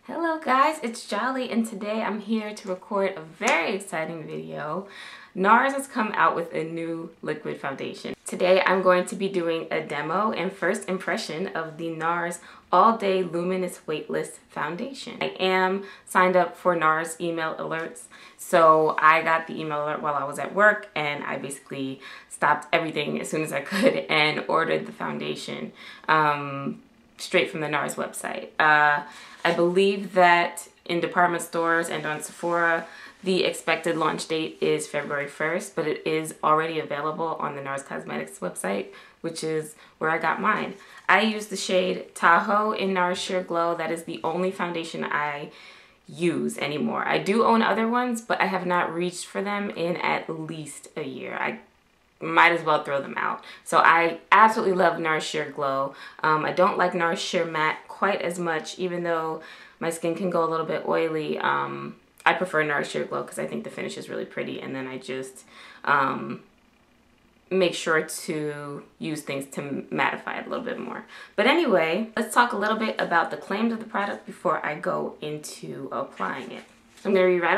Hello guys, it's Jolly and today I'm here to record a very exciting video. Nars has come out with a new liquid foundation. Today I'm going to be doing a demo and first impression of the Nars All Day Luminous Weightless Foundation. I am signed up for Nars email alerts, so I got the email alert while I was at work and I basically stopped everything as soon as I could and ordered the foundation straight from the Nars website. I believe that in department stores and on Sephora, the expected launch date is February 1st, but it is already available on the Nars Cosmetics website, which is where I got mine. I use the shade Tahoe in Nars Sheer Glow. That is the only foundation I use anymore. I do own other ones, but I have not reached for them in at least a year. I might as well throw them out. So I absolutely love Nars Sheer Glow. I don't like Nars Sheer Matte quite as much, even though my skin can go a little bit oily. I prefer Nars Sheer Glow because I think the finish is really pretty, and then I just make sure to use things to mattify it a little bit more. But anyway, let's talk a little bit about the claims of the product before I go into applying it. I'm going to read right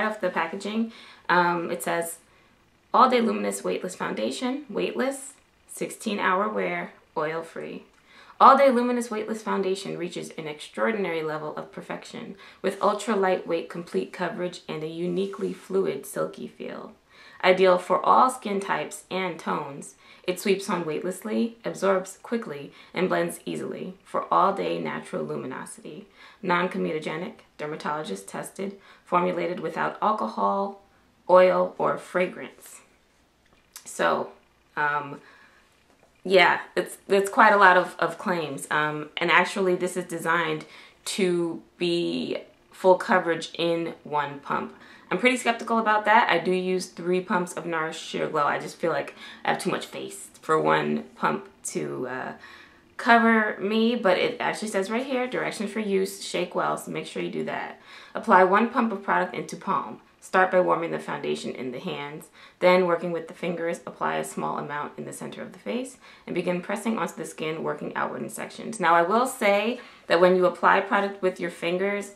off the packaging. It says, All Day Luminous Weightless Foundation, weightless, 16-hour wear, oil-free. All Day Luminous Weightless Foundation reaches an extraordinary level of perfection with ultra-lightweight complete coverage and a uniquely fluid, silky feel. Ideal for all skin types and tones, it sweeps on weightlessly, absorbs quickly, and blends easily for all-day natural luminosity. Non-comedogenic, dermatologist tested, formulated without alcohol, oil, or fragrance. So, yeah, it's quite a lot of claims. And actually this is designed to be full coverage in one pump. I'm pretty skeptical about that. I do use 3 pumps of Nars Sheer Glow. I just feel like I have too much face for one pump to cover me, but it actually says right here, directions for use, shake well, so make sure you do that. Apply 1 pump of product into palm. Start by warming the foundation in the hands, then working with the fingers, apply a small amount in the center of the face, and begin pressing onto the skin, working outward in sections. Now I will say that when you apply product with your fingers,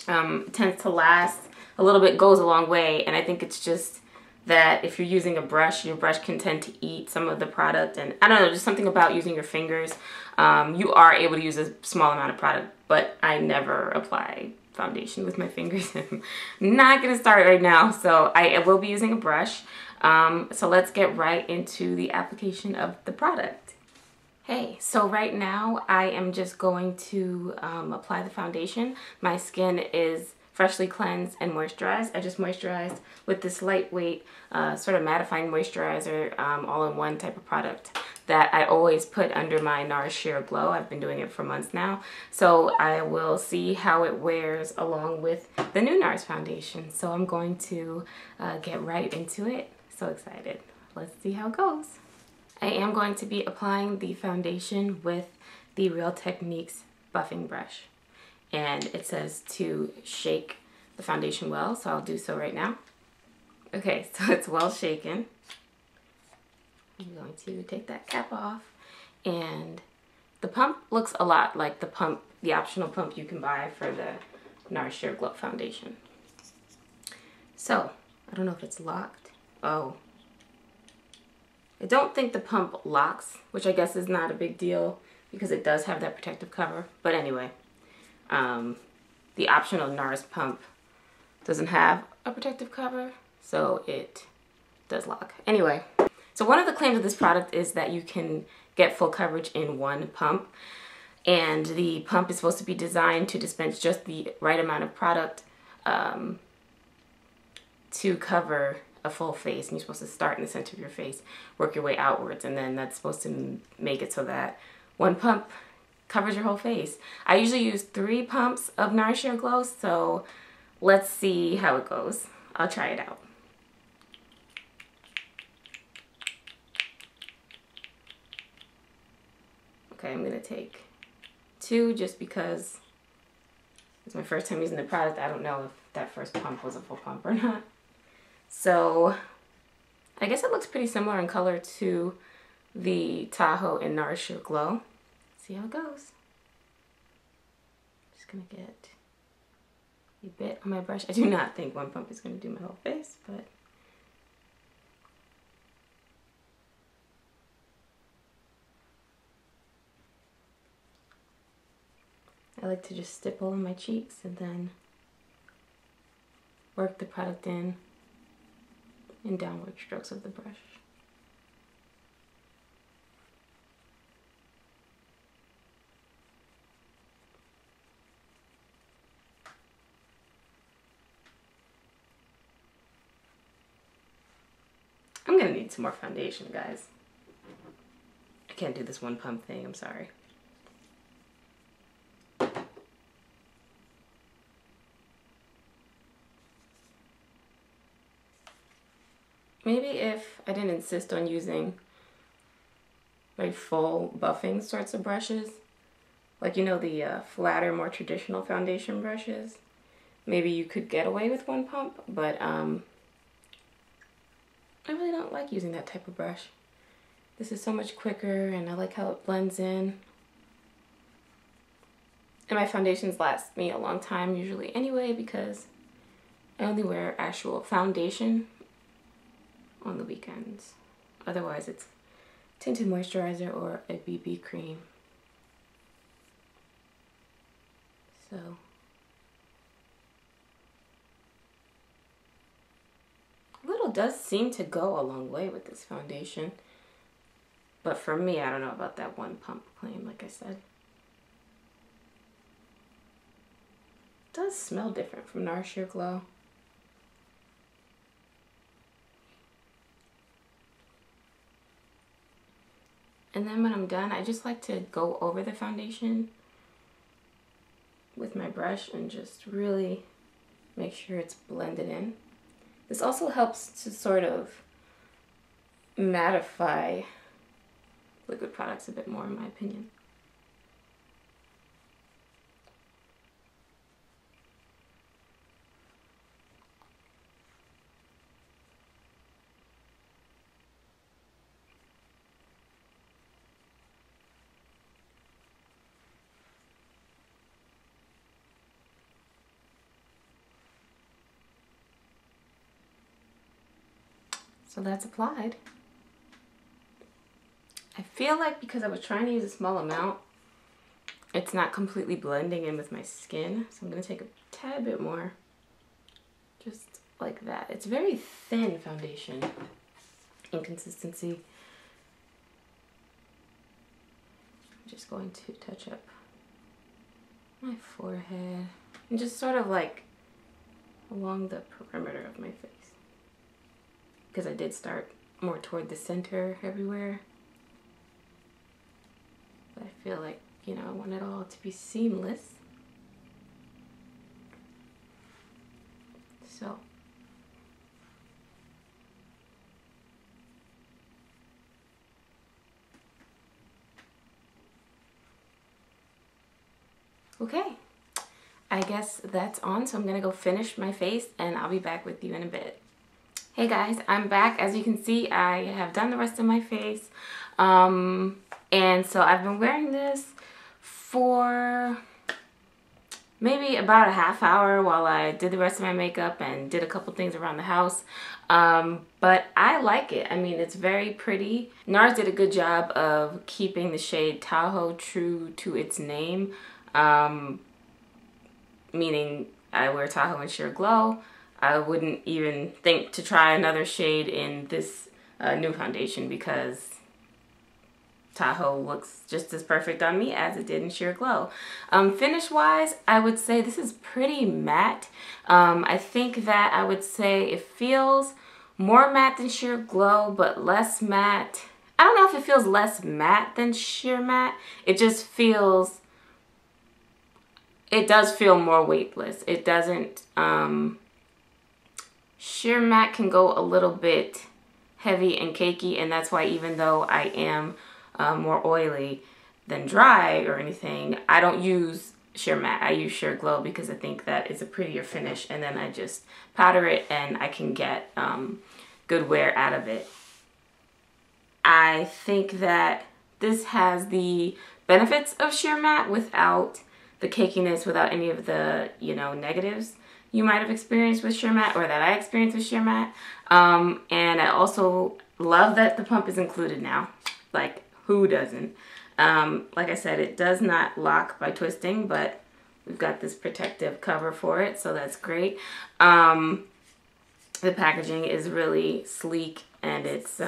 it tends to last a little bit, goes a long way, and I think it's just that if you're using a brush, your brush can tend to eat some of the product, and I don't know, just something about using your fingers. You are able to use a small amount of product, but I never apply foundation with my fingers. I'm not gonna start right now, so I will be using a brush. So let's get right into the application of the product. Hey, so right now I am just going to apply the foundation. My skin is freshly cleansed and moisturized. I just moisturized with this lightweight sort of mattifying moisturizer, all-in-one type of product that I always put under my Nars Sheer Glow. I've been doing it for months now. So I will see how it wears along with the new Nars foundation. So I'm going to get right into it. So excited. Let's see how it goes. I am going to be applying the foundation with the Real Techniques buffing brush. And it says to shake the foundation well, so I'll do so right now. Okay, so it's well shaken. I'm going to take that cap off, and the pump looks a lot like the optional pump you can buy for the Nars Sheer Glow foundation. So, I don't know if it's locked. Oh. I don't think the pump locks, which I guess is not a big deal because it does have that protective cover. But anyway, the optional Nars pump doesn't have a protective cover, so it does lock. Anyway. So one of the claims of this product is that you can get full coverage in one pump, and the pump is supposed to be designed to dispense just the right amount of product to cover a full face. And you're supposed to start in the center of your face, work your way outwards, and then that's supposed to make it so that one pump covers your whole face. I usually use 3 pumps of Nars Sheer Glow, so let's see how it goes. I'll try it out. Okay, I'm gonna take 2 just because it's my first time using the product. I don't know if that first pump was a full pump or not. So I guess it looks pretty similar in color to the Tahoe in Nars Sheer Glow. See how it goes. Just gonna get a bit on my brush. I do not think one pump is gonna do my whole face, but I like to just stipple in my cheeks and then work the product in downward strokes of the brush. I'm gonna need some more foundation, guys. I can't do this one pump thing, I'm sorry. Maybe if I didn't insist on using like full buffing sorts of brushes, like, you know, the flatter, more traditional foundation brushes, maybe you could get away with one pump, but I really don't like using that type of brush. This is so much quicker and I like how it blends in. And my foundations last me a long time usually anyway because I only wear actual foundation on the weekends. Otherwise it's tinted moisturizer or a BB cream. So little does seem to go a long way with this foundation. But for me, I don't know about that one pump claim, like I said. It does smell different from Nars Sheer Glow. And then when I'm done, I just like to go over the foundation with my brush and just really make sure it's blended in. This also helps to sort of mattify liquid products a bit more, in my opinion. So that's applied. I feel like because I was trying to use a small amount, it's not completely blending in with my skin. So I'm going to take a tad bit more. Just like that. It's very thin foundation in consistency. I'm just going to touch up my forehead and just sort of like along the perimeter of my face. Because I did start more toward the center everywhere. But I feel like, you know, I want it all to be seamless. So. Okay. I guess that's on, so I'm gonna go finish my face and I'll be back with you in a bit. Hey guys, I'm back. As you can see, I have done the rest of my face. And so I've been wearing this for maybe about a half hour while I did the rest of my makeup and did a couple things around the house. But I like it. I mean, it's very pretty. Nars did a good job of keeping the shade Tahoe true to its name. Meaning I wear Tahoe in Sheer Glow. I wouldn't even think to try another shade in this new foundation because Tahoe looks just as perfect on me as it did in Sheer Glow. Finish wise, I would say this is pretty matte. I think that I would say it feels more matte than Sheer Glow, but less matte. I don't know if it feels less matte than Sheer Matte. It just feels, it does feel more weightless. It doesn't, Sheer Matte can go a little bit heavy and cakey, and that's why even though I am more oily than dry or anything, I don't use Sheer Matte. I use Sheer Glow because I think that it's a prettier finish, and then I just powder it and I can get good wear out of it. I think that this has the benefits of Sheer Matte without the cakiness without any of the, you know, negatives you might have experienced with sheer matte, or that I experienced with sheer matte. And I also love that the pump is included now. Like, who doesn't? Like I said, it does not lock by twisting, but we've got this protective cover for it, so that's great. The packaging is really sleek, and it's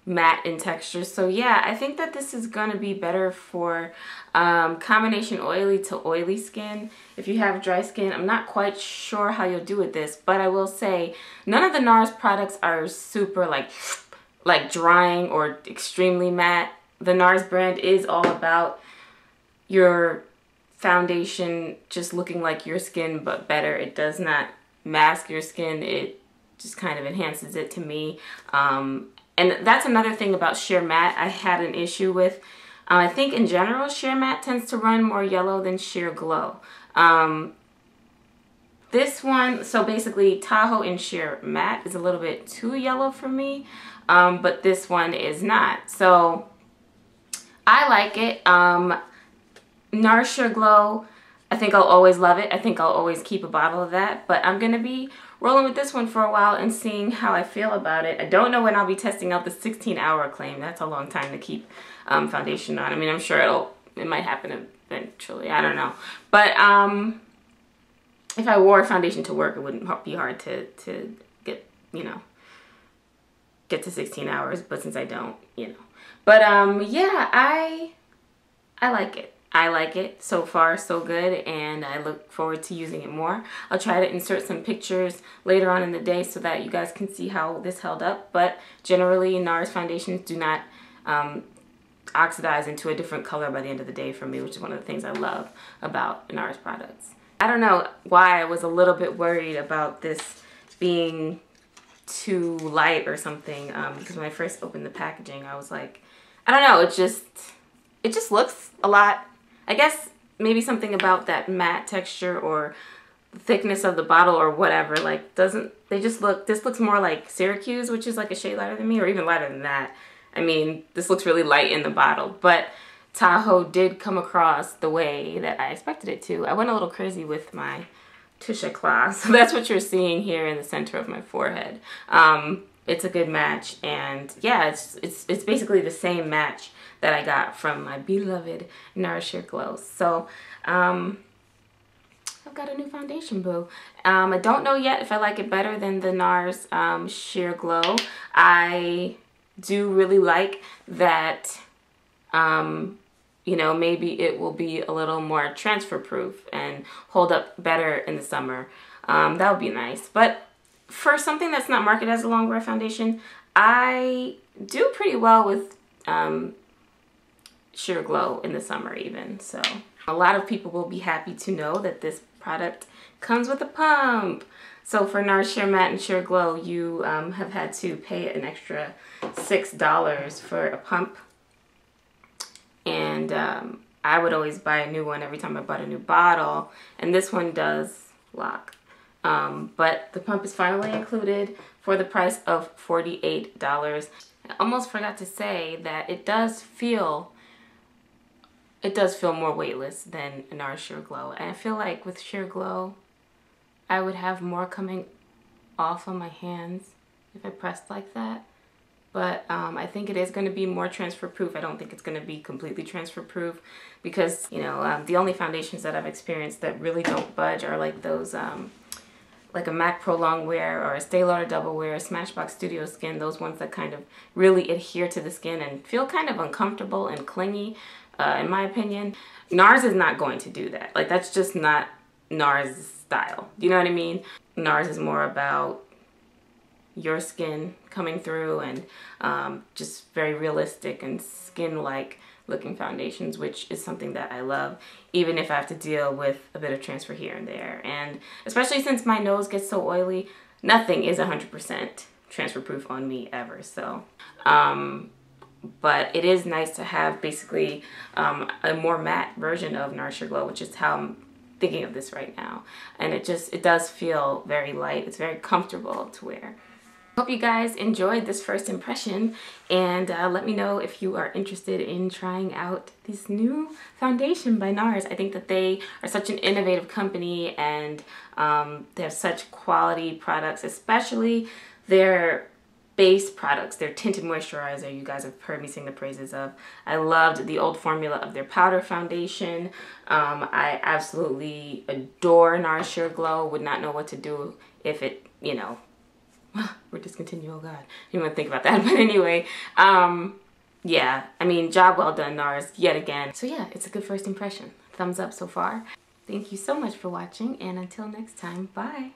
matte in texture. So yeah, I think that this is gonna be better for combination oily to oily skin. If you have dry skin, I'm not quite sure how you'll do with this, but I will say none of the Nars products are super like drying or extremely matte. The Nars brand is all about your foundation just looking like your skin, but better. It does not mask your skin. It just kind of enhances it to me. And that's another thing about sheer matte I had an issue with. I think in general, sheer matte tends to run more yellow than sheer glow. This one, so basically Tahoe in sheer matte is a little bit too yellow for me, but this one is not. So I like it. Nars Sheer Glow, I think I'll always love it. I think I'll always keep a bottle of that, but I'm gonna be rolling with this one for a while and seeing how I feel about it. I don't know when I'll be testing out the 16-hour claim. That's a long time to keep foundation on. I mean, I'm sure it might happen eventually. I don't know. But if I wore foundation to work, it wouldn't be hard to get, you know, get to 16 hours. But since I don't, you know. But yeah, I like it. I like it. So far, so good, and I look forward to using it more. I'll try to insert some pictures later on in the day so that you guys can see how this held up, but generally Nars foundations do not oxidize into a different color by the end of the day for me, which is one of the things I love about Nars products. I don't know why I was a little bit worried about this being too light or something, because when I first opened the packaging, I was like, I don't know, it just looks a lot. I guess maybe something about that matte texture or the thickness of the bottle or whatever, like this looks more like Syracuse, which is like a shade lighter than me, or even lighter than that. I mean, this looks really light in the bottle, but Tahoe did come across the way that I expected it to. I went a little crazy with my touche éclat, so that's what you're seeing here in the center of my forehead. It's a good match, and yeah, it's basically the same match that I got from my beloved Nars Sheer Glow. So I've got a new foundation, boo. I don't know yet if I like it better than the Nars Sheer Glow. I do really like that, you know, maybe it will be a little more transfer proof and hold up better in the summer. That would be nice. But for something that's not marketed as a long wear foundation, I do pretty well with Sheer Glow in the summer even. So a lot of people will be happy to know that this product comes with a pump. So for Nars Sheer Matte and Sheer Glow, you have had to pay an extra $6 for a pump. And I would always buy a new one every time I bought a new bottle. And this one does lock. But the pump is finally included for the price of $48. I almost forgot to say that it does feel more weightless than Nars Sheer Glow. And I feel like with Sheer Glow, I would have more coming off on my hands if I pressed like that. But I think it is going to be more transfer proof. I don't think it's going to be completely transfer proof because, you know, the only foundations that I've experienced that really don't budge are like those, like a MAC Pro Long Wear or a Stay Lauder Double Wear, Smashbox Studio Skin, those ones that kind of really adhere to the skin and feel kind of uncomfortable and clingy, in my opinion. Nars is not going to do that. Like, that's just not Nars' style. You know what I mean? Nars is more about your skin coming through and just very realistic and skin-like looking foundations, which is something that I love, even if I have to deal with a bit of transfer here and there. And especially since my nose gets so oily, nothing is 100% transfer proof on me ever. So, but it is nice to have basically a more matte version of Nars Sheer Glow, which is how I'm thinking of this right now. And it does feel very light. It's very comfortable to wear. Hope you guys enjoyed this first impression, and let me know if you are interested in trying out this new foundation by Nars. I think that they are such an innovative company, and they have such quality products, especially their base products, their tinted moisturizer. You guys have heard me sing the praises of. I loved the old formula of their powder foundation. I absolutely adore Nars Sheer Glow. Would not know what to do if it, you know, we're discontinued, oh god, you want to think about that. But anyway, yeah, I mean, job well done, Nars, yet again. So yeah, it's a good first impression. Thumbs up so far. Thank you so much for watching, and until next time, bye.